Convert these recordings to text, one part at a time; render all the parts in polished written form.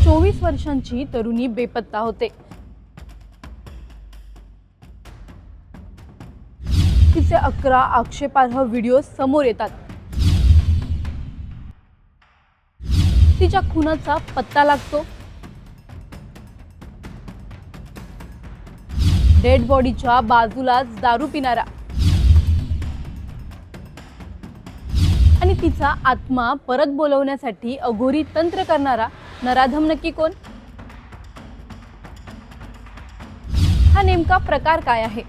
24 वर्षांची तरुणी बेपत्ता होते। तिचे 11 आक्षेपार्ह व्हिडिओ समोर येतात। तिच्या खुनाचा पत्ता लागतो। डेड बॉडीच्या बाजूलाच दारू पिणारा आणि तिचा आत्मा परत बोलवण्यासाठी अघोरी तंत्र करणारा नराधम नक्की कोण? हा नेमका प्रकार काय आहे?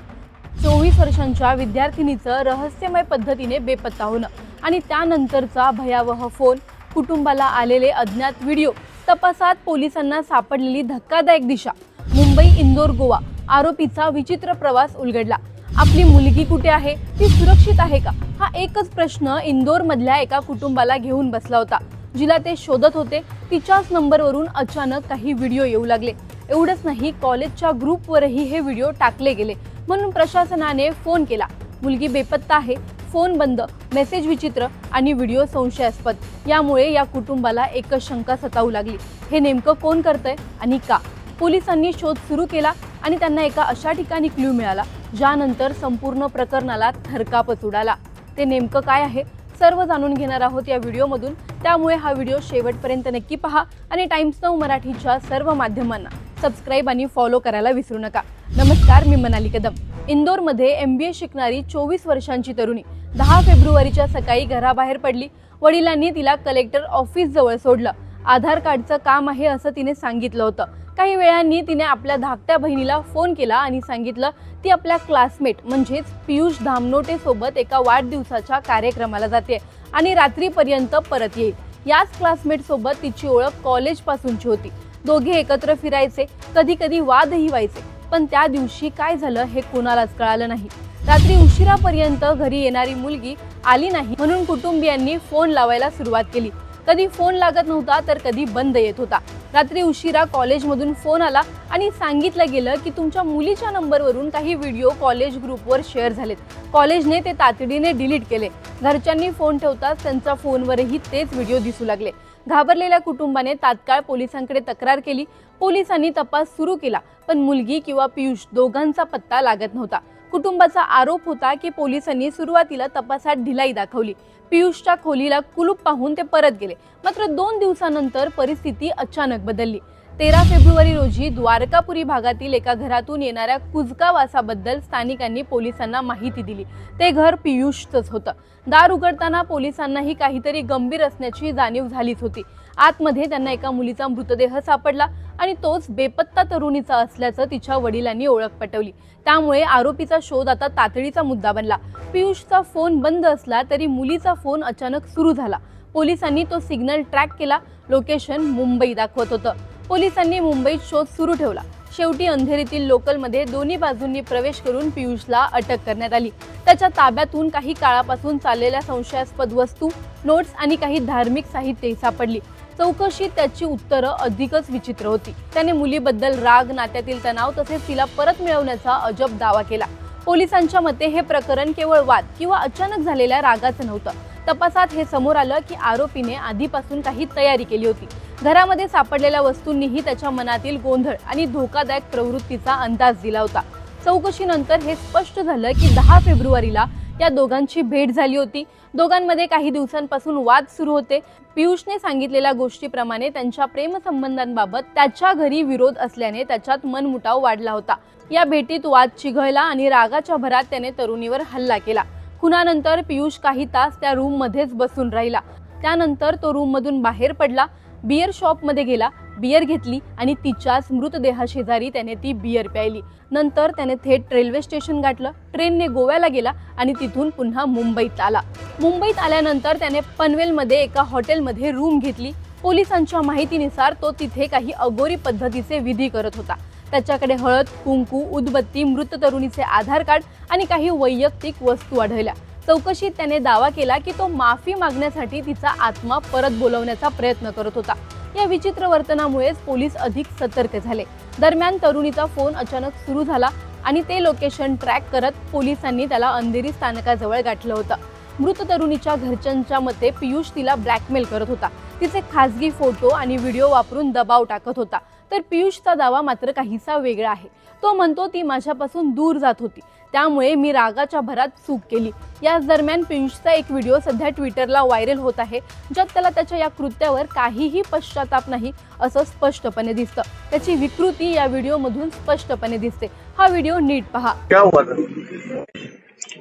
24 वर्षांच्या विद्यार्थिनीचं रहस्यमय पद्धतीने बेपत्ता होणं आणि त्यानंतरचा भयावह फोन, कुटुंबाला आलेले अज्ञात व्हिडिओ, तपासात पोलिसांना सापडलेली धक्कादायक दिशा, मुंबई, इंदोर, गोवा आरोपीचा विचित्र प्रवास उलगडला। आपली मुलगी कुठे आहे? ती सुरक्षित आहे का? हा एकच प्रश्न इंदोर मधल्या एका कुटुंबाला घेऊन बसला होता। जिला ते शोधत होते तिच्याच नंबरवरून अचानक काही व्हिडिओ येऊ लागले। एवढंच नाही, कॉलेजच्या ग्रुपवरही हे व्हिडिओ टाकले गेले। म्हणून प्रशासनाने फोन केला, मुलगी बेपत्ता आहे, फोन बंद, मेसेज विचित्र आणि व्हिडिओ संशयास्पद। यामुळे या कुटुंबाला एकच शंका सतावू लागली, हे नेमकं कोण करतंय आणि का? पोलिसांनी शोध सुरू केला आणि त्यांना एका अशा ठिकाणी क्लू मिळाला ज्यानंतर संपूर्ण प्रकरणाला थरकापच उडाला। ते नेमकं काय आहे सर्व जाणून घेणार आहोत या व्हिडिओमधून, त्यामुळे हा व्हिडिओ शेवटपर्यंत नक्की पहा आणि टाइम्स नाऊ मराठीच्या सर्व माध्यमांना सबस्क्राइब आणि फॉलो करायला विसरू नका। नमस्कार, मी मनाली कदम। इंदोरमध्ये MBA शिकणारी 24 वर्षांची तरुणी 10 फेब्रुवारीच्या सकाळी घराबाहेर पडली। वडिलांनी तिला कलेक्टर ऑफिस जवळ सोडलं। आधार कार्डचं काम आहे असं तिने सांगितलं होतं। काही वेळांनी तिने आपल्या धाकट्या बहिणीला फोन केला आणि सांगितलं ती आपल्या क्लासमेट म्हणजेच पियुष धामनोटे सोबत एका वाढदिवसाच्या कार्यक्रमाला जाते आणि रात्रीपर्यंत परत येईल। याच क्लासमेट सोबत तिची ओळख कॉलेज पासूनची होती। दोघे एकत्र फिरायचे, कधी कधी वादही व्हायचे, पण त्या दिवशी काय झालं हे कोणालाच कळालं नाही। रात्री उशिरापर्यंत घरी येणारी मुलगी आली नाही म्हणून कुटुंबियांनी फोन लावायला सुरुवात केली। कधी फोन लागत नव्हता तर कधी बंद येत होता। रात्री उशिरा कॉलेजमधून फोन आला आणि सांगितलं गेलं की तुमच्या मुलीच्या नंबरवरून काही व्हिडिओ कॉलेज ग्रुपवर शेअर झालेत। कॉलेजने ते तातडीने डिलीट केले। घरच्यांनी फोन ठेवताच त्यांच्या फोनवरही तेच व्हिडिओ दिसू लागले। घाबरलेल्या कुटुंबाने तात्काळ पोलिसांकडे तक्रार केली। पोलिसांनी तपास सुरू केला, पण मुलगी किंवा पियुष दोघांचा पत्ता लागत नव्हता। कुटुंबाचा आरोप होता की पोलिसांनी सुरुवातीला तपासात ढिलाई दाखवली। पियुषच्या खोलीला कुलूप पाहून ते परत गेले, मात्र 2 दिवसानंतर परिस्थिती अचानक बदलली। 13 फेब्रुवारी रोजी द्वारकापुरी भागातील एका घरातून येणाऱ्या कुजका वासाबद्दल स्थानिकांनी पोलिसांना माहिती दिली। ते घर पियुषचंच होतं। दार उघडताना पोलिसांनाही काहीतरी गंभीर असण्याची जाणीव झालीच होती। आतमध्ये त्यांना एका मुलीचा मृतदेह सापडला आणि तोच बेपत्ता तरुणीचा असल्याचं तिच्या वडिलांनी ओळख पटवली। त्यामुळे आरोपीचा शोध आता तातडीचा मुद्दा बनला। पियुषचा फोन बंद असला तरी मुलीचा फोन अचानक सुरू झाला। पोलिसांनी तो सिग्नल ट्रॅक केला। लोकेशन मुंबई दाखवत होतं। पोलिसांनी मुंबईत शोध सुरू ठेवला। शेवटी अंधेरीतील लोकलमध्ये दोन्ही बाजूंनी प्रवेश करून पियुषला अटक करण्यात आली। त्याच्या ताब्यातून काही काळापासून चाललेल्या संशयास्पद वस्तू, नोट्स आणि काही धार्मिक साहित्य सापडली। चौकशीत त्याची उत्तरं अधिकच विचित्र होती। त्याने मुलीबद्दल राग, नात्यातील तणाव तसेच तिला परत मिळवण्याचा अजब दावा केला। पोलिसांच्या मते हे प्रकरण केवळ वाद किंवा अचानक झालेल्या रागाचं नव्हतं। तपासात हे समोर आलं की आरोपीने आधीपासून काही तयारी केली होती। घरामध्ये सापडलेल्या वस्तूंनीही त्याच्या मनातील गोंधळ आणि धोकादायक प्रवृत्तीचा अंदाज दिला होता। चौकशीनंतर हे स्पष्ट झालं की 10 फेब्रुवारीला या दोघांची भेट झाली होती। दोघांमध्ये काही दिवसांपासून वाद सुरू होते। पियुषने सांगितलेल्या गोष्टीप्रमाणे त्यांच्या प्रेमसंबंधांबाबत त्याच्या घरी विरोध असल्याने त्याच्यात मनमुटाव वाढला होता। या भेटीत वाद चिघळला आणि रागाच्या भरात त्याने तरुणीवर हल्ला केला। खुनानंतर पियुष काही तास त्या रूममध्येच बसून राहिला। त्यानंतर तो रूममधून बाहेर पडला, बियर शॉपमध्ये गेला, बियर घेतली आणि तिच्याच मृतदेहाशेजारी त्याने ती बियर प्यायली। नंतर त्याने थेट रेल्वे स्टेशन गाठलं, ट्रेनने गोव्याला गेला आणि तिथून पुन्हा मुंबईत आला। मुंबईत आल्यानंतर त्याने पनवेलमध्ये एका हॉटेलमध्ये रूम घेतली। पोलिसांच्या माहितीनुसार तो तिथे काही अघोरी पद्धतीचे विधी करत होता। त्याच्याकडे हळद, कुंकू, उदबत्ती, मृत तरुणीचे आधार कार्ड आणि काही वैयक्तिक वस्तू आढळल्या। चौकशीत त्याने दावा केला की तो माफी मागण्यासाठी तिचा आत्मा परत बोलवण्याचा प्रयत्न करत होता। या विचित्र वर्तनामुळेच पोलीस अधिक सतर्क झाले। दरम्यान तरुणीचा फोन अचानक सुरू झाला आणि ते लोकेशन ट्रॅक करत पोलिसांनी त्याला अंधेरी स्थानकाजवळ गाठलं होतं। मृत तरुणीच्या घरच्यांच्या मते पियुष तिला ब्लॅकमेल करत होता। तिचे खासगी फोटो आणि व्हिडिओ वापरून दबाव टाकत होता. तर पियुषचा दावा मात्र काहीसा वेगळा आहे. तो म्हणतो ती माझ्यापासून दूर जात होती, त्यामुळे मी रागाच्या भरात चूक केली. याच दरम्यान पियुषचा एक व्हिडिओ सध्या ट्विटरला व्हायरल होत आहे, ज्यात त्याला त्याच्या या कृत्यावर काहीही पश्चाताप नाही असं स्पष्टपणे दिसतं. त्याची विकृती या व्हिडिओमधून स्पष्टपने दिसते. हा व्हिडिओ नीट पहा. क्या हुआ था?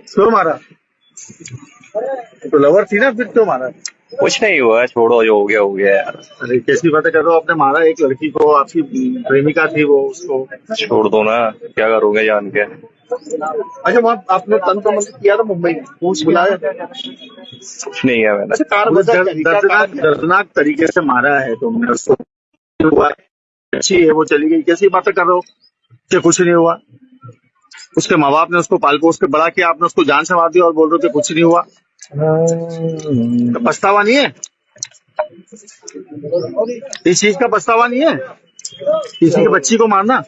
क्यों मारा? तो लवर थी ना, फिर क्यों मारा? कुछ नहीं हुआ, छोड़ो, जो हो गया हो गया यार। अरे कैसी बातें कर रहे हो? आपने मारा एक लड़की को, आपकी प्रेमिका थी वो, उसको। छोड़ दो ना, क्या करोगे जान के। अच्छा, वहाँ आपने तंत्र मंत्र किया था मुंबई में, पुलिस बुलाया था? कुछ नहीं है मैंने। अच्छा, दर्दनाक तरीके से मारा है तुमने उसको। हुआ अच्छी है, वो चली गई, कैसी बातें कर रहे हो कि कुछ नहीं हुआ? उसके माँ बाप ने उसको पाल पोस के बड़ा किया, आपने उसको जान से मार दिया और बोल रहे हो कि कुछ नहीं हुआ। तो पछतावा नहीं है? इस चीज का पछतावा नहीं है? किसी की बच्ची को मारना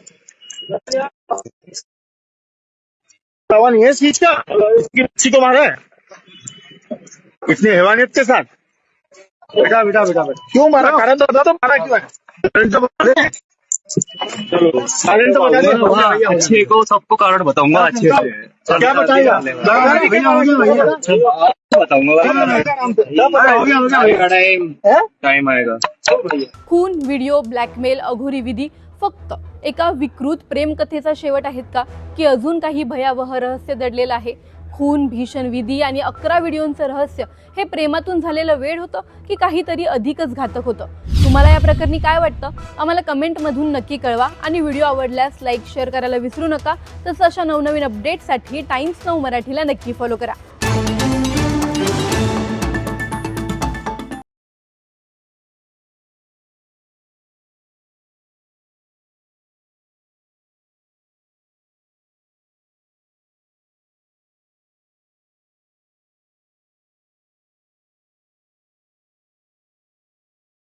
पछतावा नहीं है इस चीज का? इसकी बच्ची को मारा है इतनी हैवानियत के साथ? बेटा बेटा बेटा बेटा, क्यों मारा? कारण तो बता दो, मारा क्यों है? कारण तो बता दे। कारण तो बता दे। अच्छे को सबको कारण बताऊंगा अच्छे से। क्या बताएगा? टाइम आएगा। खून, व्हिडिओ, ब्लॅकमेल, अघोरी विधी फक्त एका विकृत प्रेमकथेचा शेवट आहेत का? की अजून काही भयावह रहस्य दडलेलं आहे? खून, भीषण विधी आणि 11 व्हिडिओंचं रहस्य हे प्रेमातून झालेलं वेड होतं की काहीतरी अधिकच घातक होतं? तुम्हाला या प्रकरणी काय वाटतं? आम्हाला कमेंटमधून नक्की कळवा आणि व्हिडिओ आवडल्यास लाईक शेअर करायला विसरू नका. तसं अशा नवनवीन अपडेट्ससाठी टाइम्स नाऊ मराठीला नक्की फॉलो करा.